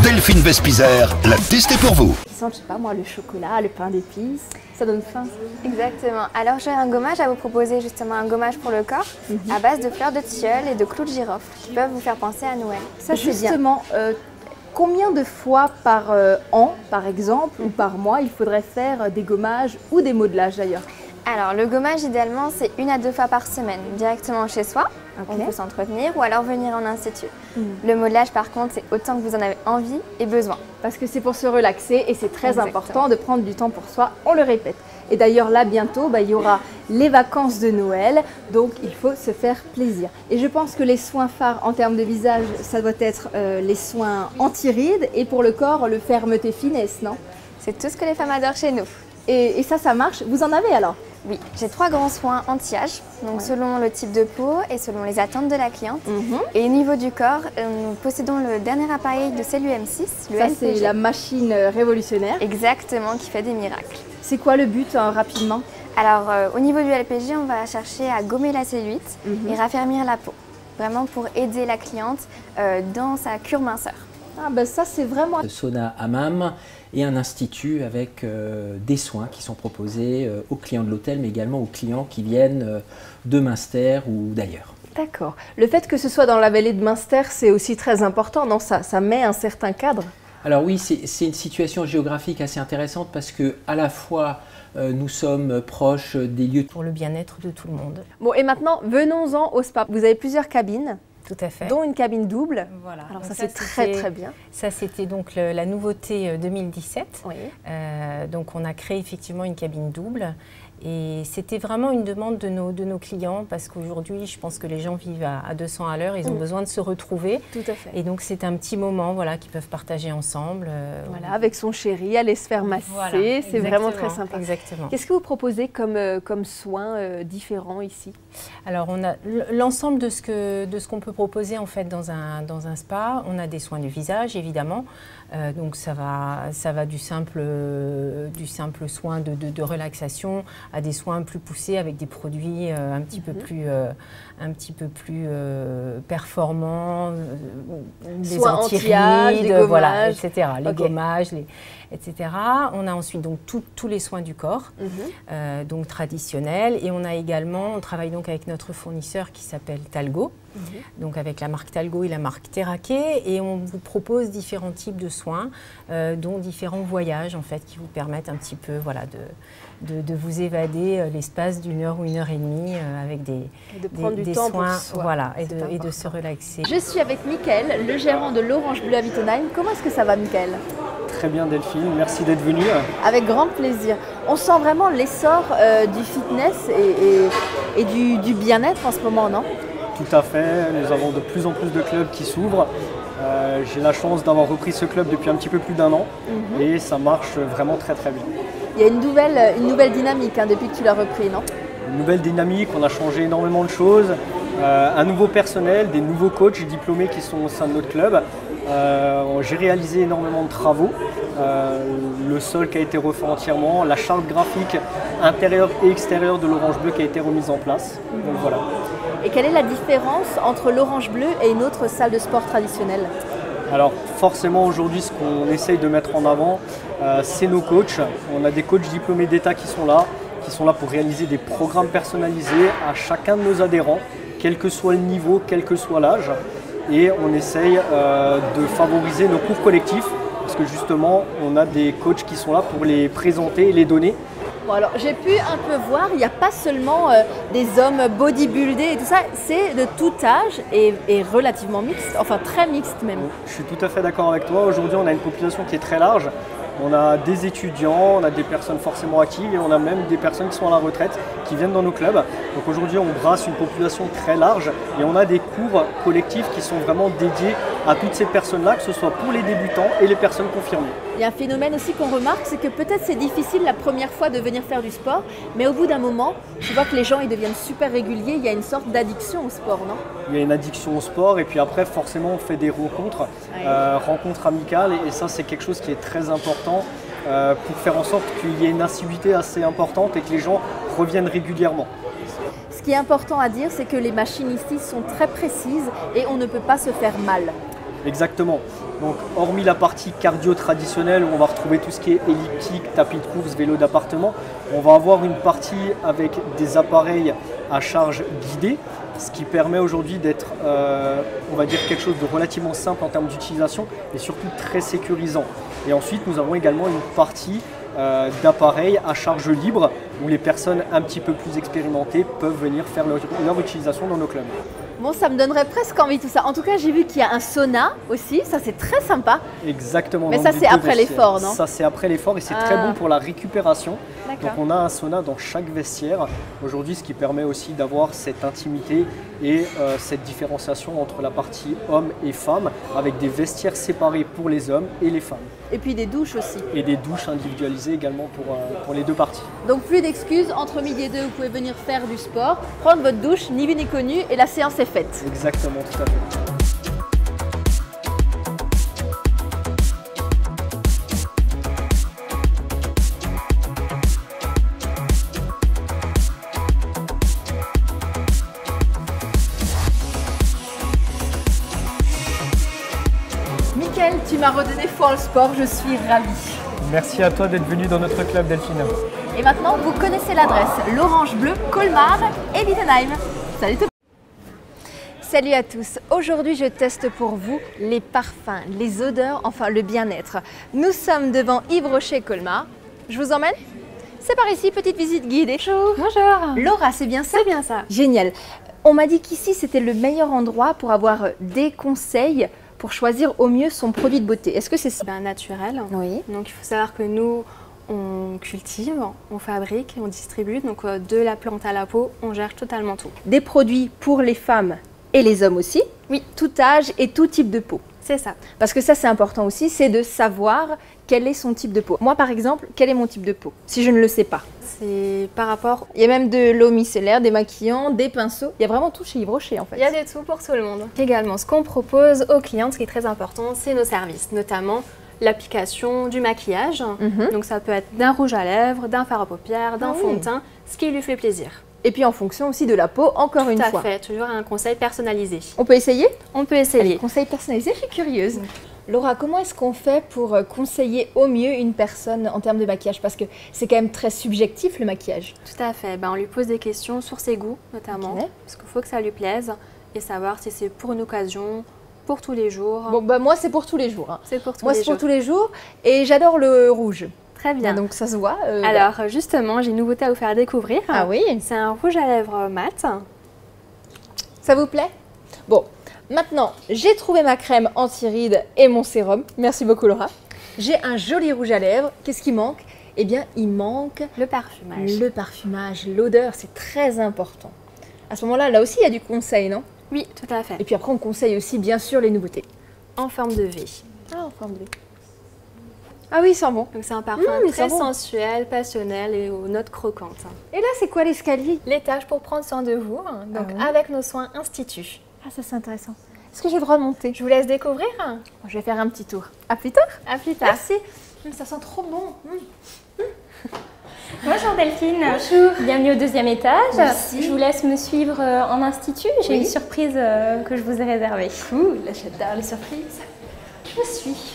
Delphine Vespizer l'a testé pour vous. Qui sent, je sais pas moi, le chocolat, le pain d'épices, ça donne faim. Exactement. Alors j'ai un gommage à vous proposer, justement un gommage pour le corps à base de fleurs de tilleul et de clous de girofle qui peuvent vous faire penser à Noël. Ça c'est justement, combien de fois par an, par exemple, ou par mois, il faudrait faire des gommages ou des modelages d'ailleurs? Alors le gommage idéalement c'est 1 à 2 fois par semaine, directement chez soi, on peut s'entretenir ou alors venir en institut. Le modelage par contre c'est autant que vous en avez envie et besoin. Parce que c'est pour se relaxer et c'est très important de prendre du temps pour soi, on le répète. Et d'ailleurs là bientôt il y aura les vacances de Noël, donc il faut se faire plaisir. Et je pense que les soins phares en termes de visage, ça doit être les soins anti-rides et pour le corps le fermeté finesse, non? C'est tout ce que les femmes adorent chez nous. Et ça marche? Vous en avez alors? Oui, j'ai 3 grands soins anti-âge, donc selon le type de peau et selon les attentes de la cliente. Et au niveau du corps, nous possédons le dernier appareil de cellule M6, le Ça LPG. c'est la machine révolutionnaire. Exactement, qui fait des miracles. C'est quoi le but rapidement? Alors au niveau du LPG, on va chercher à gommer la cellulite et raffermir la peau. Vraiment pour aider la cliente dans sa cure minceur. Ah ça c'est vraiment... Le sauna hammam et un institut avec des soins qui sont proposés aux clients de l'hôtel mais également aux clients qui viennent de Münster ou d'ailleurs. D'accord. Le fait que ce soit dans la vallée de Münster, c'est aussi très important, non? Ça met un certain cadre. Alors oui, c'est une situation géographique assez intéressante parce que à la fois nous sommes proches des lieux pour le bien-être de tout le monde. Bon et maintenant, venons-en au spa. Vous avez plusieurs cabines. Tout à fait. Dont une cabine double. Voilà. Alors ça c'est très bien. Ça c'était donc la nouveauté 2017. Oui. Donc on a créé effectivement une cabine double et c'était vraiment une demande de nos clients parce qu'aujourd'hui je pense que les gens vivent à 200 à l'heure, ils ont besoin de se retrouver. Tout à fait. Et donc c'est un petit moment qu'ils peuvent partager ensemble. Voilà, avec son chéri, aller se faire masser, voilà, c'est vraiment très sympa. Exactement. Qu'est-ce que vous proposez comme soins différents ici? Alors on a l'ensemble de ce qu'on peut proposer en fait dans un spa. On a des soins du visage évidemment, donc ça va du simple soin de relaxation à des soins plus poussés avec des produits un petit peu plus performants, des anti-rides, voilà, etc. Les gommages, etc. On a ensuite donc tous les soins du corps, donc traditionnels, et on travaille donc avec notre fournisseur qui s'appelle Talgo, donc avec la marque Talgo et la marque Terraquet, et on vous propose différents types de soins, dont différents voyages en fait qui vous permettent un petit peu de vous évader l'espace d'1 heure ou 1 heure et demie avec des temps soins, pour soi. Voilà, et de se relaxer. Je suis avec Mickaël, le gérant de l'Orange Bleu à Wittenheim. Comment est-ce que ça va, Mickaël? Très bien Delphine, merci d'être venue. Avec grand plaisir. On sent vraiment l'essor du fitness et du bien-être en ce moment, non? Tout à fait, nous avons de plus en plus de clubs qui s'ouvrent. J'ai la chance d'avoir repris ce club depuis un petit peu plus d'1 an et ça marche vraiment très bien. Il y a une nouvelle dynamique depuis que tu l'as repris, non? Une nouvelle dynamique, on a changé énormément de choses. Un nouveau personnel, des nouveaux coachs diplômés qui sont au sein de notre club. J'ai réalisé énormément de travaux. Le sol qui a été refait entièrement, la charte graphique intérieure et extérieure de l'Orange Bleu qui a été remise en place. Donc voilà. Et quelle est la différence entre l'Orange Bleu et une autre salle de sport traditionnelle? Alors forcément aujourd'hui ce qu'on essaye de mettre en avant, c'est nos coachs. On a des coachs diplômés d'État qui sont là pour réaliser des programmes personnalisés à chacun de nos adhérents, quel que soit le niveau, quel que soit l'âge. Et on essaye de favoriser nos cours collectifs parce que justement on a des coachs qui sont là pour les présenter et les donner. Bon alors j'ai pu un peu voir, il n'y a pas seulement des hommes bodybuildés et tout ça, c'est de tout âge et relativement mixte, enfin très mixte même. Je suis tout à fait d'accord avec toi, aujourd'hui on a une population qui est très large. On a des étudiants, on a des personnes forcément actives et on a même des personnes qui sont à la retraite qui viennent dans nos clubs. Donc aujourd'hui on brasse une population très large et on a des cours collectifs qui sont vraiment dédiés à toutes ces personnes-là, que ce soit pour les débutants et les personnes confirmées. Il y a un phénomène aussi qu'on remarque, c'est que peut-être c'est difficile la première fois de venir faire du sport, mais au bout d'un moment, je vois que les gens ils deviennent super réguliers, il y a une sorte d'addiction au sport, non? Il y a une addiction au sport et puis après forcément on fait des rencontres, rencontres amicales et ça c'est quelque chose qui est très important pour faire en sorte qu'il y ait une assiduité assez importante et que les gens reviennent régulièrement. Ce qui est important à dire, c'est que les machines ici sont très précises et on ne peut pas se faire mal. Exactement. Donc, hormis la partie cardio traditionnelle où on va retrouver tout ce qui est elliptique, tapis de course, vélo d'appartement, on va avoir une partie avec des appareils à charge guidée, ce qui permet aujourd'hui d'être, on va dire, quelque chose de relativement simple en termes d'utilisation et surtout très sécurisant. Et ensuite, nous avons également une partie d'appareils à charge libre où les personnes un petit peu plus expérimentées peuvent venir faire leur utilisation dans nos clubs. Bon, ça me donnerait presque envie tout ça. En tout cas, j'ai vu qu'il y a un sauna aussi, ça c'est très sympa. Exactement. Mais ça c'est après l'effort, non? Ça c'est après l'effort et c'est très bon pour la récupération. Donc on a un sauna dans chaque vestiaire aujourd'hui, ce qui permet aussi d'avoir cette intimité et cette différenciation entre la partie hommes et femmes avec des vestiaires séparés pour les hommes et les femmes. Et puis des douches aussi. Et des douches individualisées également pour les deux parties. Donc plus d'excuses, entre midi et deux, vous pouvez venir faire du sport, prendre votre douche, ni vu ni connu, et la séance est faite. Exactement, tout à fait. Mickaël, tu m'as redonné foi au sport, je suis ravie. Merci à toi d'être venu dans notre club, Delphine. Et maintenant, vous connaissez l'adresse, l'Orange Bleu, Colmar et Wittenheim. Salut tout le monde. Salut à tous, aujourd'hui je teste pour vous les parfums, les odeurs, enfin le bien-être. Nous sommes devant Yves Rocher Colmar. Je vous emmène? C'est par ici, petite visite guidée. Bonjour. Bonjour. Laura, c'est bien ça? C'est bien ça. Génial. On m'a dit qu'ici c'était le meilleur endroit pour avoir des conseils pour choisir au mieux son produit de beauté. Est-ce que c'est ça? Naturel. Oui. Donc il faut savoir que nous, on cultive, on fabrique, on distribue. Donc de la plante à la peau, on gère totalement tout. Des produits pour les femmes et les hommes aussi. Oui. Tout âge et tout type de peau. C'est ça. Parce que ça c'est important aussi, c'est de savoir quel est son type de peau. Moi par exemple, quel est mon type de peau? Si je ne le sais pas. C'est par rapport... Il y a même de l'eau micellaire, des maquillants, des pinceaux. Il y a vraiment tout chez Yves Rocher en fait. Il y a de tout pour tout le monde. Également, ce qu'on propose aux clientes, ce qui est très important, c'est nos services, notamment l'application du maquillage. Donc ça peut être d'un rouge à lèvres, d'un fard à paupières, d'un fond de teint, ce qui lui fait plaisir. Et puis en fonction aussi de la peau, encore une fois. Tout à fait, toujours un conseil personnalisé. On peut essayer? On peut essayer. Allez, conseil personnalisé, je suis curieuse. Laura, comment est-ce qu'on fait pour conseiller au mieux une personne en termes de maquillage? Parce que c'est quand même très subjectif le maquillage. Tout à fait, on lui pose des questions sur ses goûts notamment, parce qu'il faut que ça lui plaise et savoir si c'est pour une occasion, pour tous les jours. Bon, moi c'est pour tous les jours. Hein. C'est pour tous moi c'est pour tous les jours et j'adore le rouge. Très bien. Donc ça se voit. Alors justement, j'ai une nouveauté à vous faire découvrir. Ah oui? C'est un rouge à lèvres mat. Ça vous plaît? Bon, maintenant j'ai trouvé ma crème anti-rides et mon sérum. Merci beaucoup Laura. J'ai un joli rouge à lèvres. Qu'est-ce qui manque? Eh bien, il manque le parfumage. Le parfumage, l'odeur, c'est très important. À ce moment-là, là aussi, il y a du conseil, non? Oui, tout à fait. Et puis après, on conseille aussi, bien sûr, les nouveautés. En forme de V. Ah, en forme de V. Ah oui, il sent bon. Donc c'est un parfum très sensuel, passionnel et aux notes croquantes. Et là, c'est quoi l'escalier? L'étage pour prendre soin de vous, donc avec nos soins instituts. Ah, ça c'est intéressant. Est-ce que j'ai le droit de monter? Je vous laisse découvrir. Je vais faire un petit tour. À plus tard? À plus tard. Merci. Ça sent trop bon. Bonjour Delphine. Bonjour. Bienvenue au deuxième étage. Merci. Je vous laisse me suivre en institut. J'ai une surprise que je vous ai réservée. Cool, j'adore les surprises. Je suis.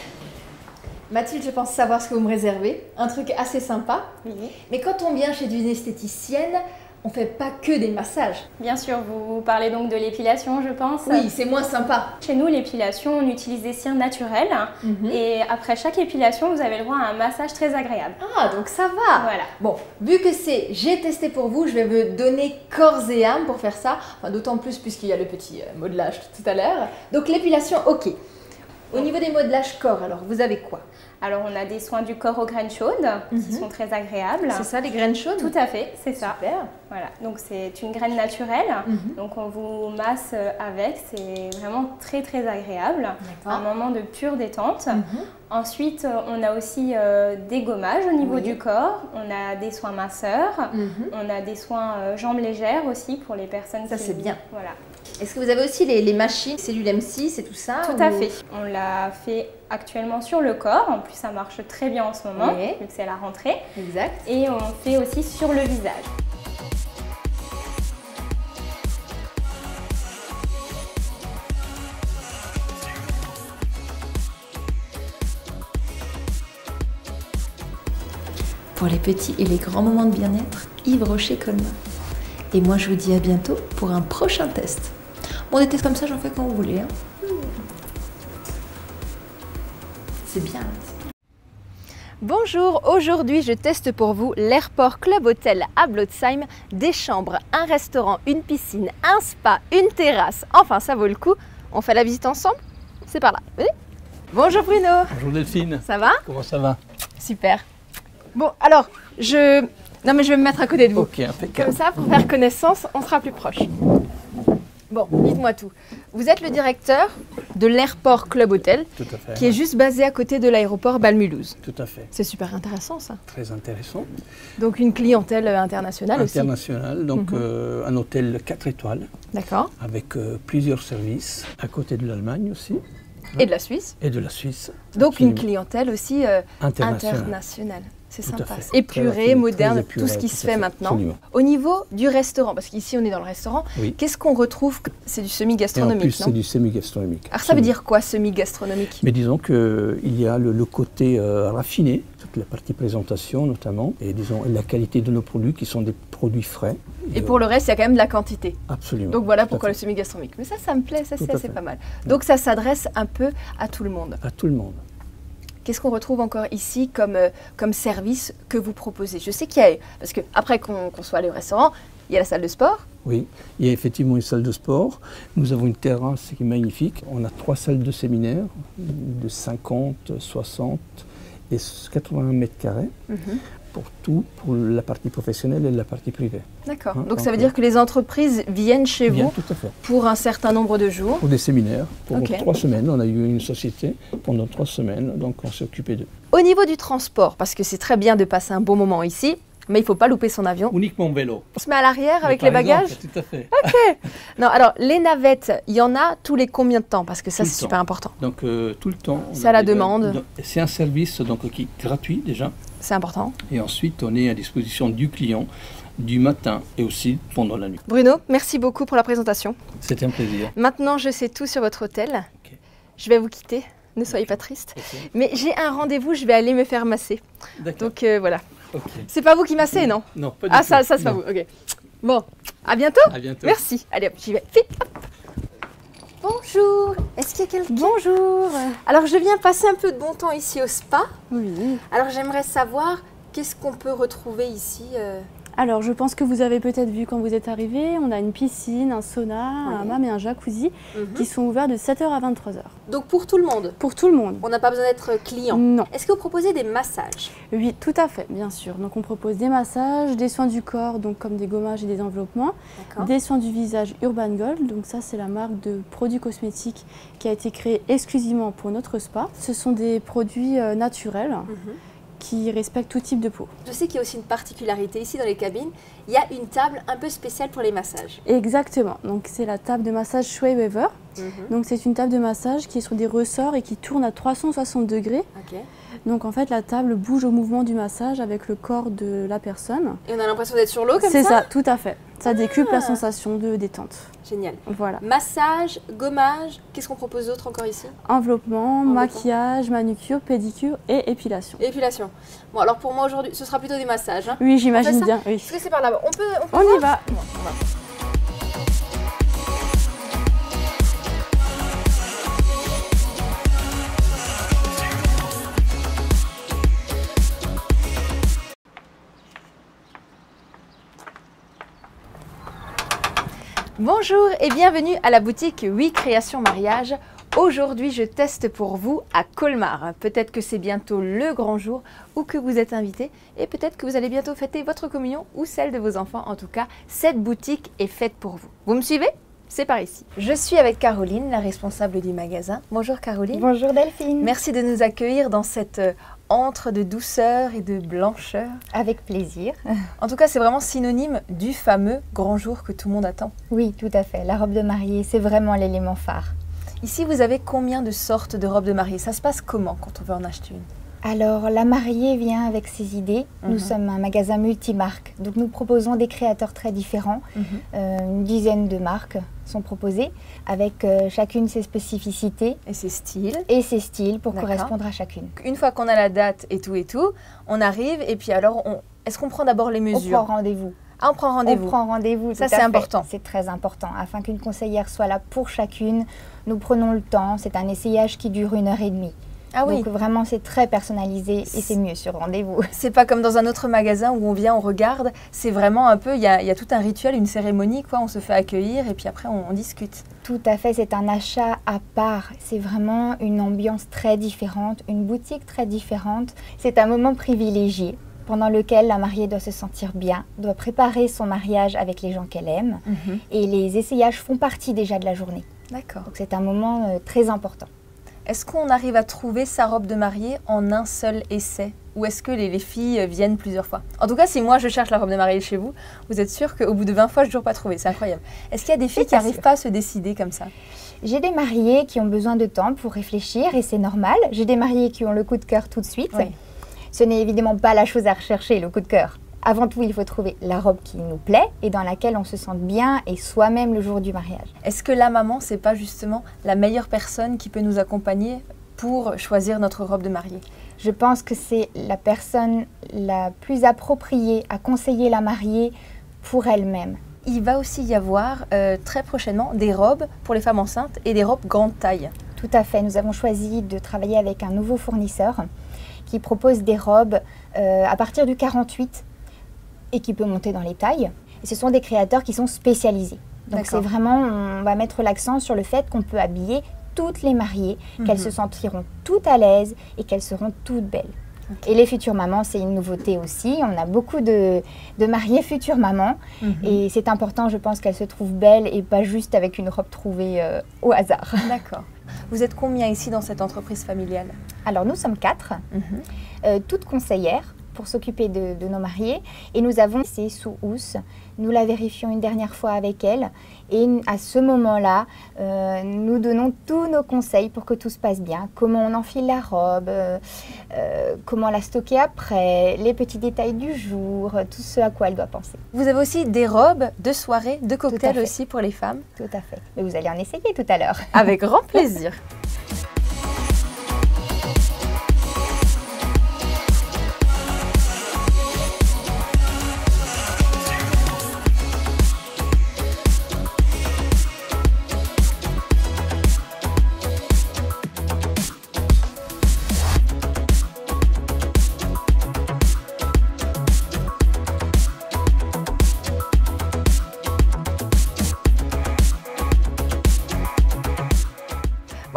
Mathilde, je pense savoir ce que vous me réservez. Un truc assez sympa. Oui. Mais quand on vient chez une esthéticienne, on fait pas que des massages. Bien sûr, vous parlez donc de l'épilation, je pense. Oui, c'est moins sympa. Chez nous, l'épilation, on utilise des cires naturelles. Et après chaque épilation, vous avez le droit à un massage très agréable. Ah, donc ça va. Voilà. Bon, vu que c'est j'ai testé pour vous, je vais me donner corps et âme pour faire ça. Enfin, d'autant plus puisqu'il y a le petit modelage tout à l'heure. Donc l'épilation, ok. Au niveau des modelages corps, alors, vous avez quoi? Alors, on a des soins du corps aux graines chaudes qui sont très agréables. C'est ça, les graines chaudes? Tout à fait, c'est ça. Super. Voilà, donc c'est une graine naturelle. Donc, on vous masse avec. C'est vraiment très, très agréable. Un moment de pure détente. Ensuite, on a aussi des gommages au niveau du corps. On a des soins masseurs. On a des soins jambes légères aussi pour les personnes ça, c'est bien. Voilà. Est-ce que vous avez aussi les machines, cellules M6 et tout ça? Tout à fait. On l'a fait actuellement sur le corps. En plus, ça marche très bien en ce moment, vu que c'est la rentrée. Exact. Et on fait aussi sur le visage. pour les petits et les grands moments de bien-être, Yves Rocher Colmar. Et moi, je vous dis à bientôt pour un prochain test. Bon, des tests comme ça, j'en fais quand vous voulez. Hein. C'est bien. Bonjour, aujourd'hui je teste pour vous l'Airport Club Hotel à Blotzheim. Des chambres, un restaurant, une piscine, un spa, une terrasse. Enfin, ça vaut le coup. On fait la visite ensemble? C'est par là. Venez. Bonjour Bruno. Bonjour Delphine. Ça va? Comment ça va? Super. Bon, alors, Non mais je vais me mettre à côté de vous. Ok, impeccable. Comme ça, pour faire connaissance, on sera plus proche. Bon, dites-moi tout. Vous êtes le directeur de l'Airport Club Hotel, Tout à fait, qui est juste basé à côté de l'aéroport Bâle-Mulhouse. Tout à fait. C'est super intéressant ça. Très intéressant. Donc une clientèle internationale aussi. International, donc un hôtel 4 étoiles. D'accord. Avec plusieurs services, à côté de l'Allemagne aussi. Et de la Suisse. Et de la Suisse. Donc absolument. une clientèle aussi internationale. C'est sympa. Épuré, moderne, tout ce qui se fait maintenant. Absolument. Au niveau du restaurant, parce qu'ici on est dans le restaurant, qu'est-ce qu'on retrouve? C'est du semi-gastronomique, en plus, non? c'est du semi-gastronomique. Alors ça veut dire quoi, semi-gastronomique? Mais disons qu'il y a le côté raffiné, toute la partie présentation notamment, et disons la qualité de nos produits qui sont des produits frais. Et pour le reste, il y a quand même de la quantité. Absolument. Donc voilà pourquoi le semi-gastronomique. Mais ça me plaît, ça c'est assez pas mal. Donc ça s'adresse un peu à tout le monde. À tout le monde. Qu'est-ce qu'on retrouve encore ici comme service que vous proposez? Je sais qu'il y a, parce qu'après qu'on soit allé au restaurant, il y a la salle de sport. Oui, il y a effectivement une salle de sport. Nous avons une terrasse qui est magnifique. On a 3 salles de séminaire de 50, 60 et 81 mètres carrés. Pour tout, pour la partie professionnelle et la partie privée. D'accord. Donc ça veut dire que les entreprises viennent chez vous pour un certain nombre de jours? Pour des séminaires, pour 3 semaines. On a eu une société pendant 3 semaines, donc on s'est occupé d'eux. Au niveau du transport, parce que c'est très bien de passer un bon moment ici, mais il ne faut pas louper son avion. Uniquement vélo. On se met à l'arrière avec les bagages? Tout à fait. Ok. Non, alors les navettes, il y en a tous les combien de temps? Parce que ça c'est super important. Donc tout le temps. C'est à la demande. C'est un service donc, qui est gratuit déjà. C'est important. Et ensuite, on est à disposition du client du matin et aussi pendant la nuit. Bruno, merci beaucoup pour la présentation. C'était un plaisir. Maintenant, je sais tout sur votre hôtel. Je vais vous quitter, ne soyez pas triste. Mais j'ai un rendez-vous, je vais aller me faire masser. Donc voilà. C'est pas vous qui massez, non? Non, pas du tout. Ah, ça c'est pas vous, ok. Bon, à bientôt. À bientôt. Merci. Allez hop, j'y vais. Vite, hop. Bonjour, est-ce qu'il y a quelqu'un? Bonjour. Alors je viens passer un peu de bon temps ici au spa. Oui. Alors j'aimerais savoir qu'est-ce qu'on peut retrouver ici. Alors je pense que vous avez peut-être vu quand vous êtes arrivé, on a une piscine, un sauna, un hammam et un jacuzzi qui sont ouverts de 7h à 23h. Donc pour tout le monde? Pour tout le monde. On n'a pas besoin d'être client? Non. Est-ce que vous proposez des massages? Oui, tout à fait, bien sûr. Donc on propose des massages, des soins du corps, donc comme des gommages et des enveloppements, des soins du visage Urban Gold, donc ça c'est la marque de produits cosmétiques qui a été créée exclusivement pour notre spa. Ce sont des produits naturels. Qui respectent tout type de peau. Je sais qu'il y a aussi une particularité ici dans les cabines, il y a une table un peu spéciale pour les massages. Exactement, donc c'est la table de massage Sway Weaver. Donc c'est une table de massage qui est sur des ressorts et qui tourne à 360 degrés. Donc en fait la table bouge au mouvement du massage avec le corps de la personne. Et on a l'impression d'être sur l'eau comme ça? C'est ça, tout à fait. Ça décuple la sensation de détente. Génial. Voilà. Massage, gommage, qu'est-ce qu'on propose d'autre encore ici? Enveloppement, maquillage, manucure, pédicure et épilation. Épilation. Bon alors pour moi aujourd'hui, ce sera plutôt des massages. Hein. Oui, j'imagine bien. Oui. Est-ce que c'est par là-bas? On y va. Bonjour et bienvenue à la boutique Oui Création Mariage. Aujourd'hui, je teste pour vous à Colmar. Peut-être que c'est bientôt le grand jour ou que vous êtes invité et peut-être que vous allez bientôt fêter votre communion ou celle de vos enfants. En tout cas, cette boutique est faite pour vous. Vous me suivez? C'est par ici. Je suis avec Caroline, la responsable du magasin. Bonjour Caroline. Bonjour Delphine. Merci de nous accueillir dans cette antre de douceur et de blancheur. Avec plaisir. En tout cas, c'est vraiment synonyme du fameux grand jour que tout le monde attend. Oui, tout à fait. La robe de mariée, c'est vraiment l'élément phare. Ici, vous avez combien de sortes de robes de mariée? Ça se passe comment quand on veut en acheter une? Alors, la mariée vient avec ses idées. Nous sommes un magasin multimarque, donc nous proposons des créateurs très différents. Une dizaine de marques sont proposées, avec chacune ses spécificités. Et ses styles. Et ses styles pour correspondre à chacune. Une fois qu'on a la date et tout, on arrive et puis alors, est-ce qu'on prend d'abord les mesures? On prend rendez-vous. Ah, on prend rendez-vous. On prend rendez-vous, ça c'est important. C'est très important. Afin qu'une conseillère soit là pour chacune, nous prenons le temps. C'est un essayage qui dure 1h30. Ah oui. Donc vraiment c'est très personnalisé et c'est mieux sur rendez-vous. C'est pas comme dans un autre magasin où on vient, on regarde. C'est vraiment un peu, il y a tout un rituel, une cérémonie, quoi. On se fait accueillir et puis après on discute. Tout à fait, c'est un achat à part. C'est vraiment une ambiance très différente, une boutique très différente. C'est un moment privilégié pendant lequel la mariée doit se sentir bien, doit préparer son mariage avec les gens qu'elle aime. Et les essayages font partie déjà de la journée. D'accord. Donc c'est un moment très important. Est-ce qu'on arrive à trouver sa robe de mariée en un seul essai? Ou est-ce que les filles viennent plusieurs fois? En tout cas, si moi je cherche la robe de mariée chez vous, vous êtes sûr qu'au bout de 20 fois, je n'ai toujours pas trouvé. C'est incroyable. Est-ce qu'il y a des filles qui n'arrivent pas à se décider comme ça? J'ai des mariées qui ont besoin de temps pour réfléchir et c'est normal. J'ai des mariées qui ont le coup de cœur tout de suite. Oui. Ce n'est évidemment pas la chose à rechercher, le coup de cœur. Avant tout, il faut trouver la robe qui nous plaît et dans laquelle on se sente bien et soi-même le jour du mariage. Est-ce que la maman, c'est pas justement la meilleure personne qui peut nous accompagner pour choisir notre robe de mariée? Je pense que c'est la personne la plus appropriée à conseiller la mariée pour elle-même. Il va aussi y avoir très prochainement des robes pour les femmes enceintes et des robes grande taille. Tout à fait, nous avons choisi de travailler avec un nouveau fournisseur qui propose des robes à partir du 48 et qui peut monter dans les tailles. Et ce sont des créateurs qui sont spécialisés. Donc c'est vraiment, on va mettre l'accent sur le fait qu'on peut habiller toutes les mariées, qu'elles se sentiront toutes à l'aise et qu'elles seront toutes belles. Et les futures mamans, c'est une nouveauté aussi. On a beaucoup de mariées futures mamans et c'est important, je pense, qu'elles se trouvent belles et pas juste avec une robe trouvée au hasard. D'accord. Vous êtes combien ici dans cette entreprise familiale? Alors nous sommes 4, toutes conseillères pour s'occuper de nos mariés et nous avons c'est sous housse. Nous la vérifions une dernière fois avec elle et à ce moment-là, nous donnons tous nos conseils pour que tout se passe bien. Comment on enfile la robe, comment la stocker après, les petits détails du jour, tout ce à quoi elle doit penser. Vous avez aussi des robes de soirée, de cocktail aussi pour les femmes? Tout à fait. Mais vous allez en essayer tout à l'heure. Avec grand plaisir.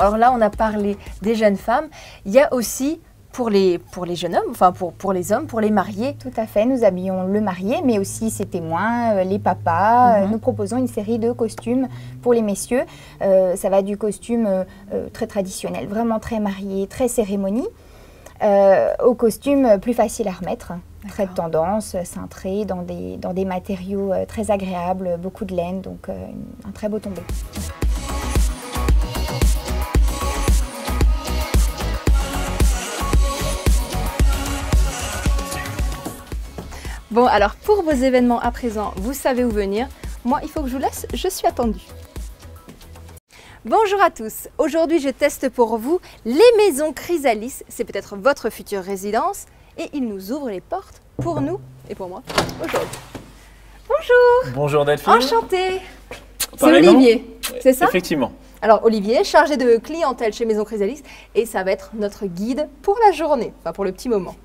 Alors là, on a parlé des jeunes femmes. Il y a aussi pour les jeunes hommes, enfin pour les hommes, pour les mariés. Tout à fait, nous habillons le marié, mais aussi ses témoins, les papas. Nous proposons une série de costumes pour les messieurs. Ça va du costume très traditionnel, vraiment très marié, très cérémonie, au costume plus facile à remettre. Très de tendance, cintré, dans des matériaux très agréables, beaucoup de laine, donc un très beau tombé. Bon, alors pour vos événements à présent, vous savez où venir. Moi, il faut que je vous laisse, je suis attendue. Bonjour à tous. Aujourd'hui, je teste pour vous les maisons Chrysalis. C'est peut-être votre future résidence et ils nous ouvrent les portes pour nous et pour moi aujourd'hui. Bonjour. Bonjour Delphine. Enchantée. C'est Olivier, c'est ça? Effectivement. Alors Olivier, chargé de clientèle chez Maison Chrysalis et ça va être notre guide pour la journée, enfin pour le petit moment.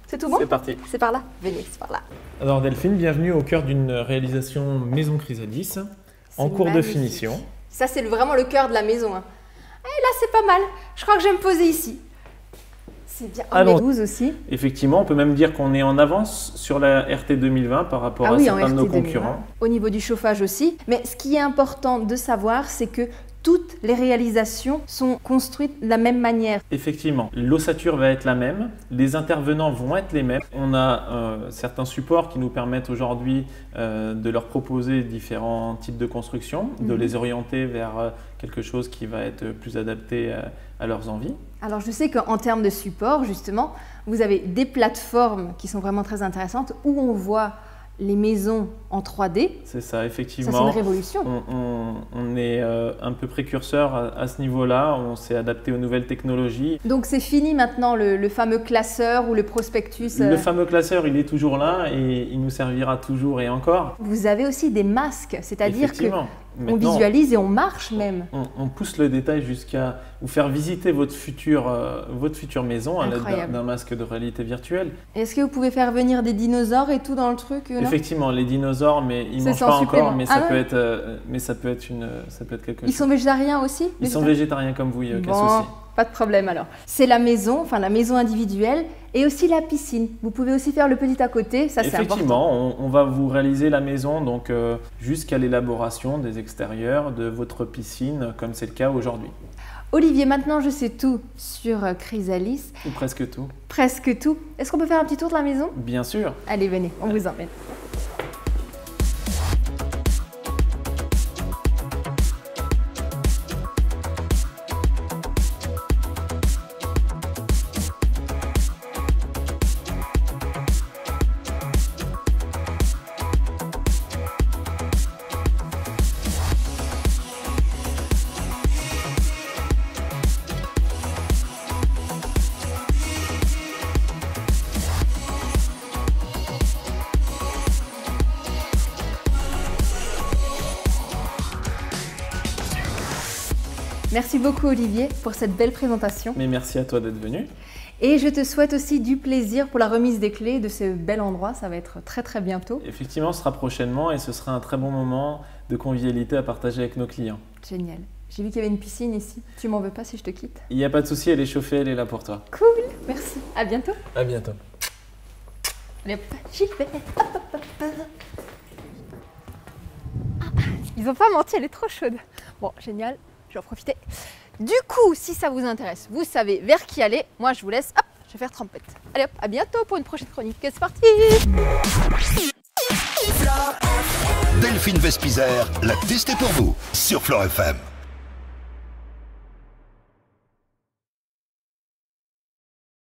C'est tout bon? C'est parti. C'est par là? Venez, c'est par là. Alors Delphine, bienvenue au cœur d'une réalisation Maison Chrysalis en cours de finition. Ça c'est vraiment le cœur de la maison. Hein. Et là c'est pas mal. Je crois que je vais me poser ici. C'est bien. Alors, 12 aussi. Effectivement, on peut même dire qu'on est en avance sur la RT 2020 par rapport à certains de nos concurrents. Au niveau du chauffage aussi. Mais ce qui est important de savoir, c'est que toutes les réalisations sont construites de la même manière. Effectivement, l'ossature va être la même, les intervenants vont être les mêmes. On a certains supports qui nous permettent aujourd'hui de leur proposer différents types de construction, de les orienter vers quelque chose qui va être plus adapté à leurs envies. Alors je sais qu'en termes de support, justement, vous avez des plateformes qui sont vraiment très intéressantes où on voit les maisons en 3D. C'est ça, effectivement. Ça, c'est une révolution. On est un peu précurseur à ce niveau-là. On s'est adapté aux nouvelles technologies. Donc c'est fini maintenant le fameux classeur ou le prospectus. Le fameux classeur, il est toujours là et il nous servira toujours et encore. Vous avez aussi des masques, c'est-à-dire que on maintenant, visualise et on marche même. On pousse le détail jusqu'à vous faire visiter votre future maison à l'aide d'un masque de réalité virtuelle. Est-ce que vous pouvez faire venir des dinosaures et tout dans le truc? Effectivement, les dinosaures, mais ils ne mangent pas encore, mais ça peut être quelque chose. Ils sont végétariens aussi? Ils sont végétariens comme vous, il n'y a aucun souci. Pas de problème alors. C'est la maison, enfin la maison individuelle et aussi la piscine. Vous pouvez aussi faire le petit à côté, ça c'est important. Effectivement, on va vous réaliser la maison donc jusqu'à l'élaboration des extérieurs de votre piscine, comme c'est le cas aujourd'hui. Olivier, maintenant je sais tout sur Chrysalis. Ou presque tout. Presque tout. Est-ce qu'on peut faire un petit tour de la maison? Bien sûr. Allez, venez, on vous emmène. Merci beaucoup Olivier pour cette belle présentation. Mais merci à toi d'être venu. Et je te souhaite aussi du plaisir pour la remise des clés de ce bel endroit, ça va être très très bientôt. Effectivement, ce sera prochainement et ce sera un très bon moment de convivialité à partager avec nos clients. Génial. J'ai vu qu'il y avait une piscine ici, tu m'en veux pas si je te quitte? Il n'y a pas de souci, elle est chauffée, elle est là pour toi. Cool, merci. À bientôt. À bientôt. Allez hop, j'y vais. Ils n'ont pas menti, elle est trop chaude. Bon, génial. Je vais en profiter. Du coup, si ça vous intéresse, vous savez vers qui aller. Moi, je vous laisse. Hop, je vais faire trempette. Allez hop, à bientôt pour une prochaine chronique. C'est parti. Delphine Vespizer l'a testé pour vous sur Flore FM.